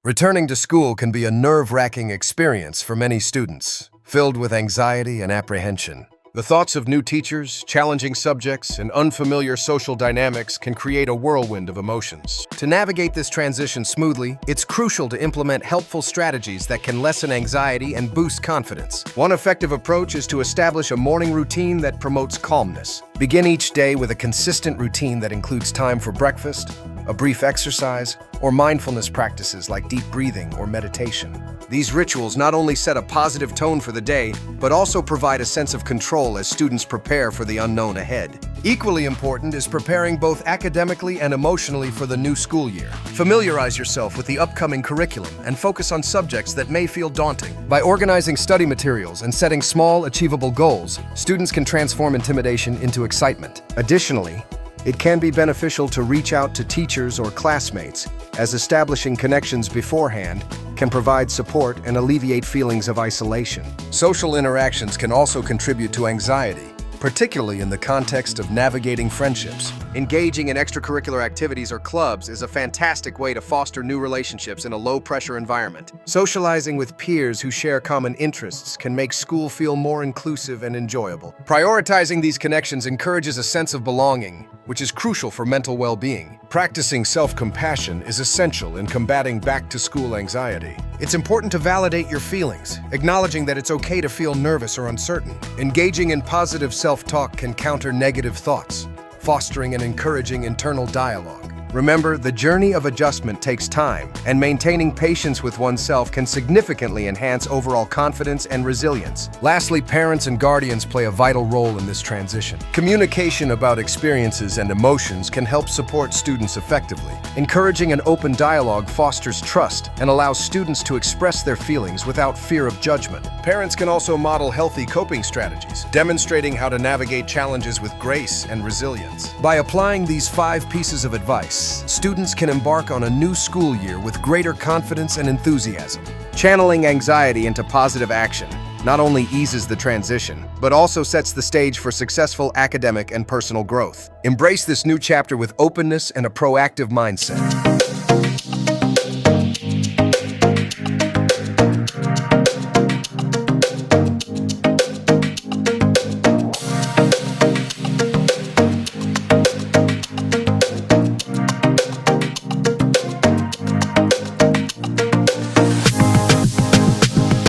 Returning to school can be a nerve-wracking experience for many students, filled with anxiety and apprehension. The thoughts of new teachers, challenging subjects, and unfamiliar social dynamics can create a whirlwind of emotions. To navigate this transition smoothly, it's crucial to implement helpful strategies that can lessen anxiety and boost confidence. One effective approach is to establish a morning routine that promotes calmness. Begin each day with a consistent routine that includes time for breakfast, a brief exercise, or mindfulness practices like deep breathing or meditation. These rituals not only set a positive tone for the day, but also provide a sense of control as students prepare for the unknown ahead. Equally important is preparing both academically and emotionally for the new school year. Familiarize yourself with the upcoming curriculum and focus on subjects that may feel daunting. By organizing study materials and setting small, achievable goals, students can transform intimidation into excitement. Additionally, it can be beneficial to reach out to teachers or classmates, as establishing connections beforehand can provide support and alleviate feelings of isolation. Social interactions can also contribute to anxiety, particularly in the context of navigating friendships. Engaging in extracurricular activities or clubs is a fantastic way to foster new relationships in a low-pressure environment. Socializing with peers who share common interests can make school feel more inclusive and enjoyable. Prioritizing these connections encourages a sense of belonging, which is crucial for mental well-being. Practicing self-compassion is essential in combating back-to-school anxiety. It's important to validate your feelings, acknowledging that it's okay to feel nervous or uncertain. Engaging in positive self-talk can counter negative thoughts, fostering and encouraging internal dialogue. Remember, the journey of adjustment takes time, and maintaining patience with oneself can significantly enhance overall confidence and resilience. Lastly, parents and guardians play a vital role in this transition. Communication about experiences and emotions can help support students effectively. Encouraging an open dialogue fosters trust and allows students to express their feelings without fear of judgment. Parents can also model healthy coping strategies, demonstrating how to navigate challenges with grace and resilience. By applying these 5 pieces of advice, students can embark on a new school year with greater confidence and enthusiasm. Channeling anxiety into positive action not only eases the transition, but also sets the stage for successful academic and personal growth. Embrace this new chapter with openness and a proactive mindset.